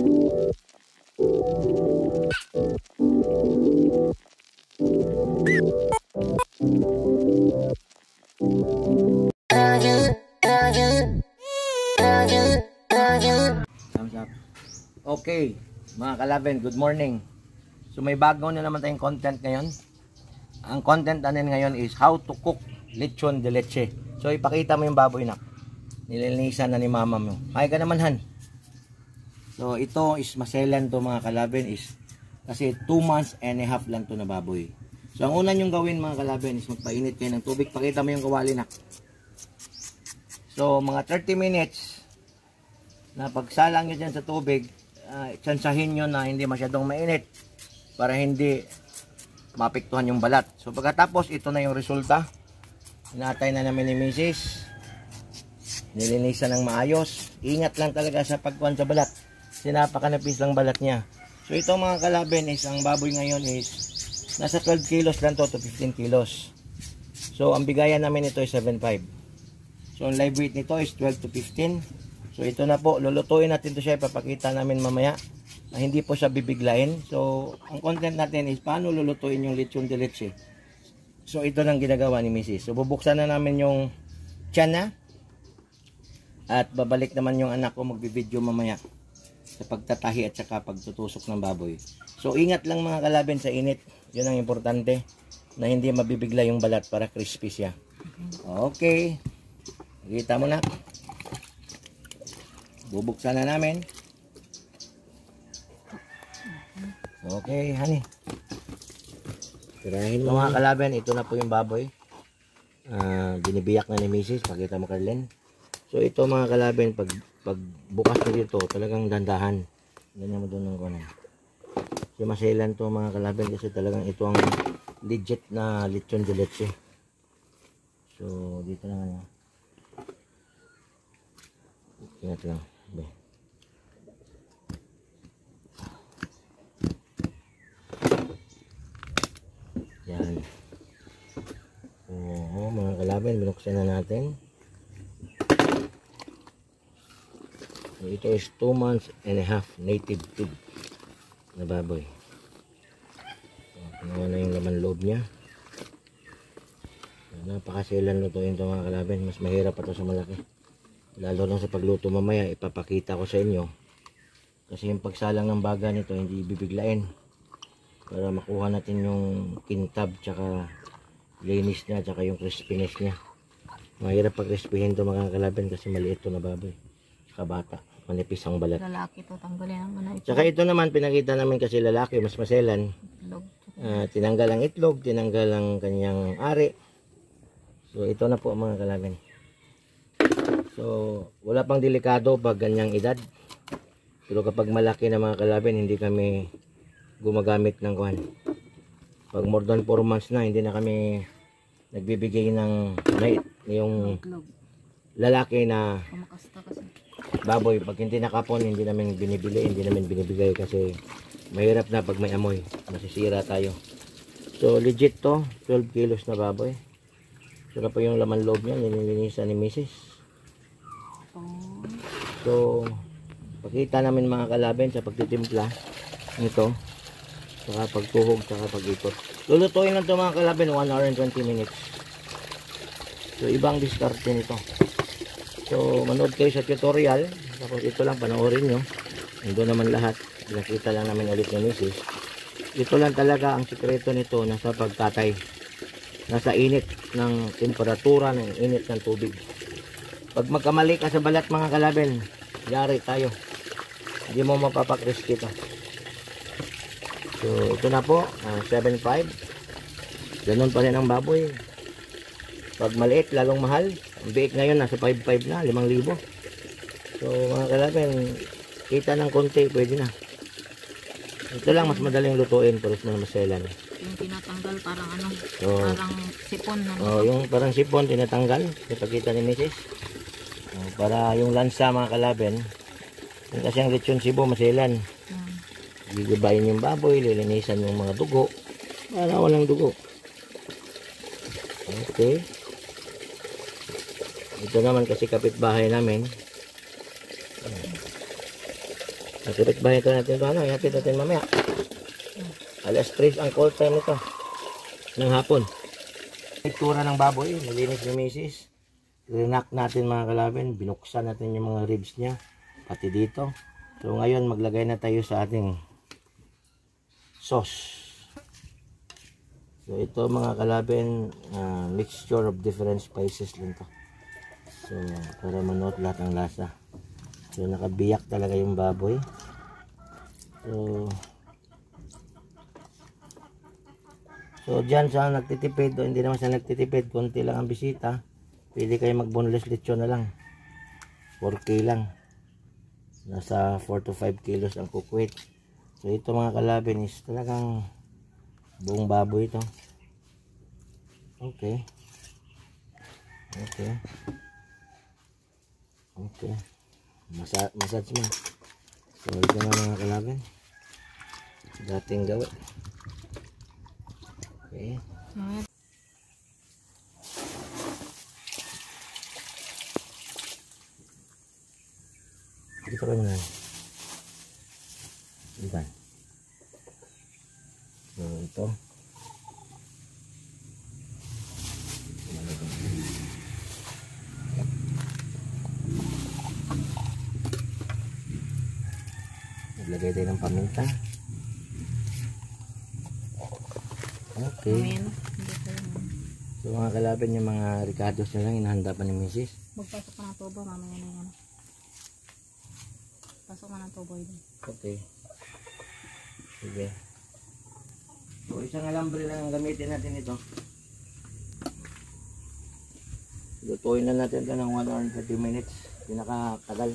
Okay, mga kalaben, good morning. So may bago na naman tayong content ngayon. Ang content natin ngayon is how to cook lechon de leche. So ipakita mo yung baboy na nililinisan na ni mama mo. Ay ka naman, Han. So ito is maselan to, mga kalaben, is kasi 2 months and a half lang to na baboy. So ang una nyong gawin, mga kalaben, is magpainit kayo ng tubig. Pakita mo yung kawali na. So mga 30 minutes na pagsalang nyo dyan sa tubig, tsansahin nyo na hindi masyadong mainit para hindi mapiktuhan yung balat. So pagkatapos, ito na yung resulta. Inatay na namin ni Mrs. Nilinisan ng maayos. Ingat lang talaga sa pagkuhan sa balat. Sinapakanapis lang balat niya. So ito, mga kalaben, is ang baboy ngayon is nasa 12 kilos lang to 15 kilos. So ang bigayan namin ito is 7.5. So ang live weight nito is 12 to 15. So ito na po, lulutuin natin to siya, ipapakita namin mamaya na hindi po siya bibiglain. So ang content natin is paano lulutuin yung lechon de leche. So ito lang ginagawa ni Mrs. So bubuksan na namin yung tiyan na, at babalik naman yung anak ko, magbibideo mamaya sa pagtatahi at saka pagtutusok ng baboy. So ingat lang, mga kalaben, sa init. Yun ang importante, na hindi mabibigla yung balat para crispy siya. Okay, kita mo na. Bubuksan na namin. Okay, honey. Tirahin mo, mga kalaben. Ito na po yung baboy. Binibiyak na ni Mrs. Pakita mo, Carlen. So ito, mga kalaben, pag bukas na dito, talagang dandahan. Ganyan mo doon ng kunan. So maselan to, mga kalaben, kasi talagang ito ang legit na lechon de leche. So dito na nga. Ingat lang. Yan. Oo, mga kalaben, binuksan na natin. So, ito is 2 months and a half native pig na baboy. So, na yung laman loob niya. So, napakaselan lutuin ito, mga kalaben. Mas mahirap pa ito sa malaki. Lalo lang sa pagluto mamaya, ipapakita ko sa inyo. Kasi yung pagsalang ng baga nito, hindi bibiglain. Para makuha natin yung kintab, tsaka linis niya, tsaka yung crispiness niya. Mahirap pag-crispihin ito, mga kalaben, kasi maliit ito na baboy. Tsaka bata, manipis ang balat. Lalaki ito, tanggalin ang ano ito. Tsaka ito naman, pinakita namin kasi lalaki, mas maselan. Tinanggal ang itlog, tinanggal ang kanyang ari. So ito na po, mga kalaben. So wala pang delikado pag ganyang edad. Pero kapag malaki na, mga kalaben, hindi kami gumagamit ng kuhan. Pag more than 4 months na, hindi na kami nagbibigay ng yung lalaki na baboy. Pag hindi nakapon, hindi namin binibili, hindi namin binibigay, kasi mahirap na pag may amoy, masisira tayo. So legit to, 12 kilos na baboy. So na po yung laman loob niya, nililinisan ni Mrs. So pakita namin, mga kalaben, sa pagtitimpla nito, saka pagtuhog, saka pag-ikot. Lulutuin lang ito, mga kalaben, 1 hour and 20 minutes. So ibang diskarte nito. So manood kayo sa tutorial, tapos ito lang panoorin nyo. Ito naman lahat, nakita lang namin ulit ni Mrs. Ito lang talaga ang sikreto nito, nasa pagtatay, nasa init ng temperatura, ng init ng tubig. Pag magkamali ka sa balat, mga kalaben, yari tayo, hindi mo mapapakrispy ito. So ito na po, 7.5. Ganun pa rin ang baboy. Pag maliit, lalong mahal. Ang biik ngayon nasa 5.5 na, 5,000. So mga kalaben, kita ng konti, pwede na. Ito lang, mas madaling lutuin, pero mas maselan. Yung tinatanggal parang ano, so, parang sipon na. Yung parang sipon tinatanggal, ipakita ni Mrs. Para yung lansa, mga kalaben, kasi ang lechon Cebu maselan. Gigibayin yung baboy, lilinisan yung mga dugo para walang dugo. Okay, ito naman kasi kapitbahay namin, Natipit ba ito natin ito? Ano? Ihatid natin mamaya. Alas 3 ang call time nito. Ng hapon. Itsura ng baboy. Malinis ni misis. Rinak natin mga kalabin. Binuksan natin yung mga ribs niya. Pati dito. So ngayon maglagay na tayo sa ating sauce. So ito mga kalabin, mixture of different spices lang to. So para manood lahat ng lasa. So nakabiyak talaga yung baboy. So dyan sa nagtitipid o hindi naman sa nagtitipid, konti lang ang bisita, pwede kayo mag boneless lechon na lang. 4K lang. Nasa 4 to 5 kilos ang cook weight. So ito mga kalabin is talagang buong baboy ito. Okay. Okay. Okay. Massage mo. So ito na mga kalabin. Dating gawin. Okay. Dito ka na. Ilan. So ito. Naglagay tayo ng paminta. Okay. So mga kalabin, yung mga ricados na lang inahanda pa ni Mrs. Magpasok ka ng tubo, mamaya na yan. Pasok ka ng tubo yun. Okay. Sige. So isang alambre lang ang gamitin natin ito. Lutuin na natin ito ng 1 hour and 30 minutes. Pinakatagal.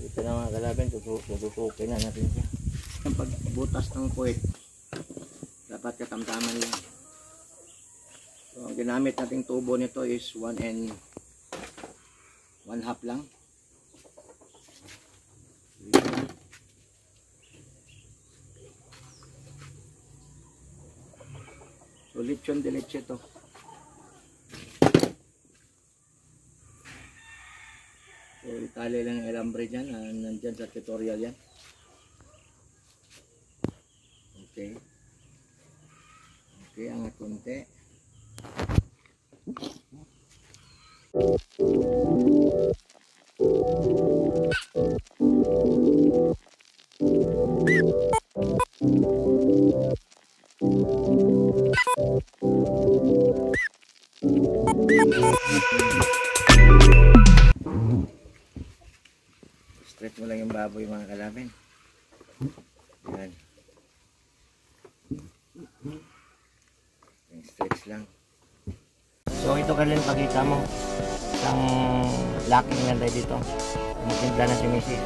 Ito na mga kalabin, tututukin na natin siya. Ang pagbutas ng puwet, dapat katamtaman lang. So ang ginamit nating tubo nito is 1 and 1/2 lang. So lechon de leche to. So itali lang yung elambre dyan, nandyan sa tutorial yan. Okay. Okay, angat konti. Stretch mo lang yung baboy mga kalabin. Yan. Stretch lang. So ito ka rin pakita mo. Isang lacking lang tayo dito. Magtimpla na si Mrs.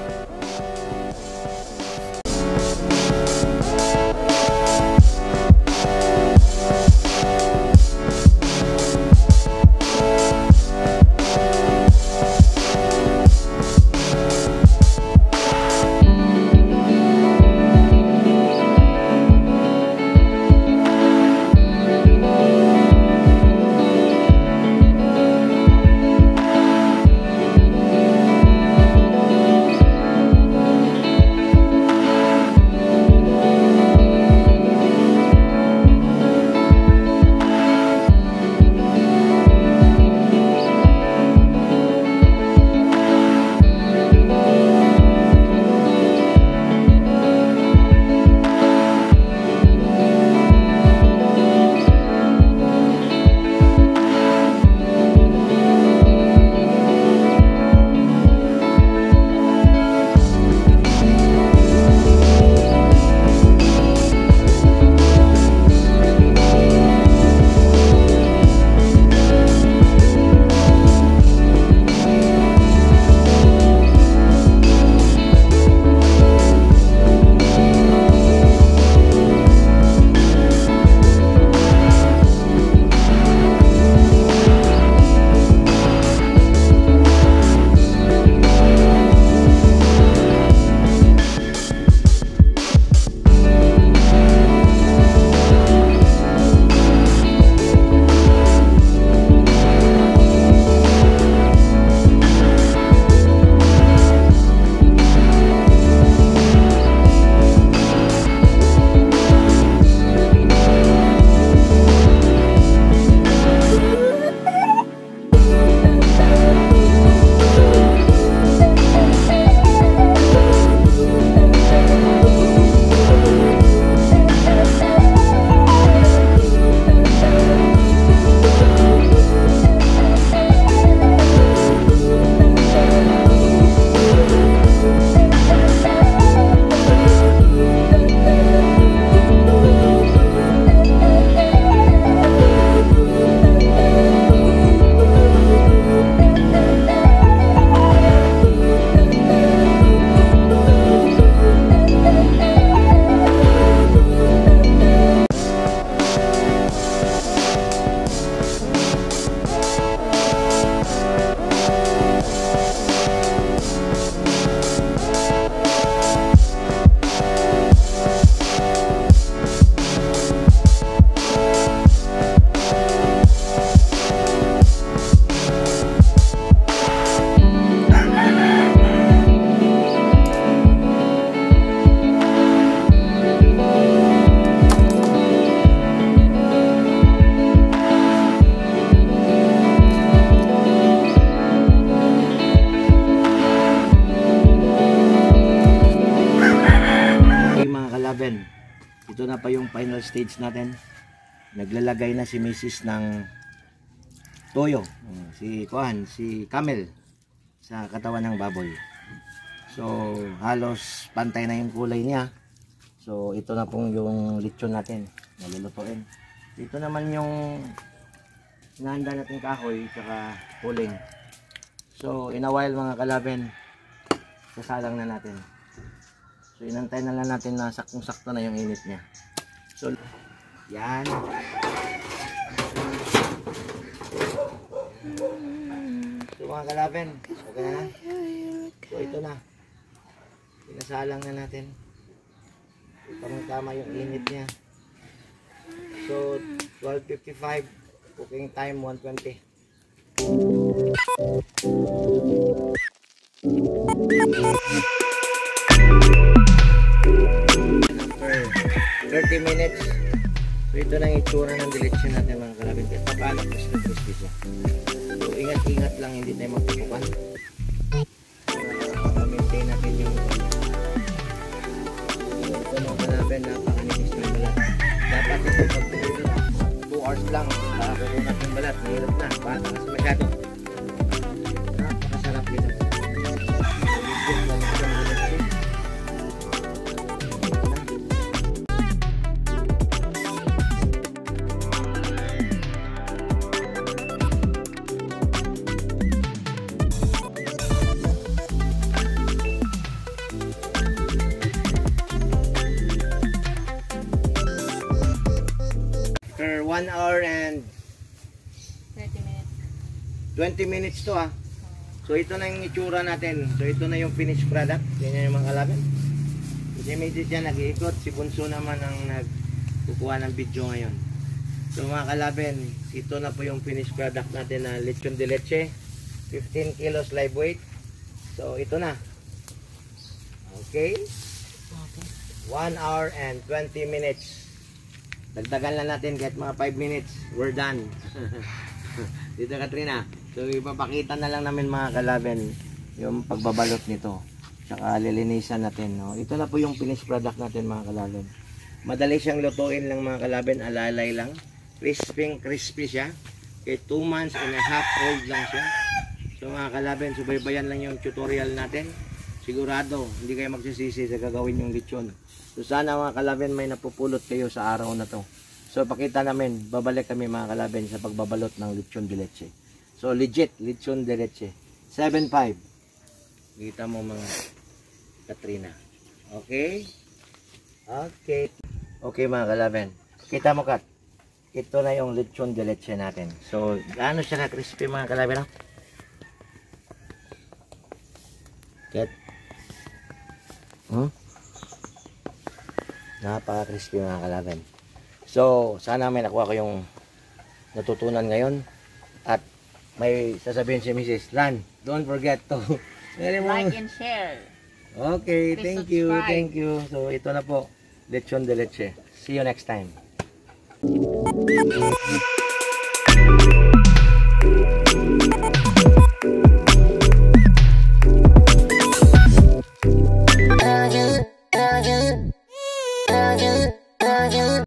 na pa yung final stage natin. Naglalagay na si Mrs. ng toyo. Si Camel sa katawan ng baboy. So, halos pantay na yung kulay niya. So, ito na pong yung lechon natin. Nalulutuin. Ito naman yung hinahanda natin kahoy tsaka puling. So, in a while mga kalaben, sasalang na natin. So, inantay na lang natin na saktong-sakto na yung init niya. So, yan. So, mga kalaben, okay na. So, ito na. Pinasalang na natin. Tamang-tama yung init niya. So, 12:55. Cooking time, 120. After 30 minutes, so ito na yung itsura ng dilitsyon natin mga kalabin. Ito paano crispy siya. So ingat-ingat lang, hindi tayo magpupukan. Maintain natin yung ito mga kalabin, napakanipis ng balat. Dapat ito pag 2 hours lang para kukunat yung balat. Mahirap na, bata kasi masyado. Napakasarap dito. For 1 hour and 30 minutes. 20 minutes to ah. So ito na yung itsura natin. So ito na yung finished product. Yan yung mga kalabin. Si Mrs. dyan nag-iikot. Si Bunso naman ang nagkukuha ng video ngayon. So mga kalabin, ito na po yung finished product natin na lechon de leche. 15 kilos live weight. So ito na. Okay. 1 hour and 20 minutes. Dagdagan lang natin kahit mga 5 minutes. We're done. Dito Katrina. So ipapakita na lang namin mga kalabin yung pagbabalot nito. Tsaka lilinisan natin. No? Ito na po yung finished product natin mga kalabin. Madali siyang lutuin lang mga kalabin. Alalay lang. Crispy siya. Kaya 2 months and a half old lang siya. So mga kalabin, subaybayan lang yung tutorial natin. Sigurado, hindi kayo magsisisi sa gagawin yung lechon. So sana mga kalabin may napupulot kayo sa araw na to. So pakita namin, babalik kami mga kalabin sa pagbabalot ng lechon de leche. So legit, lechon de leche. 7.5. Kita mo mga Katrina. Okay? Okay. Okay mga kalabin. Kita mo Kat. Ito na yung lechon de leche natin. So gaano siya ka-crispy mga kalabin? Kat. Napaka-crispy mga kalabin. So, sana may nakuha ko yung natutunan ngayon. At may sasabihin si Mrs. Lan, don't forget to Like and share. Okay, Please thank you, subscribe. thank you. So, ito na po, lechon de leche. See you next time.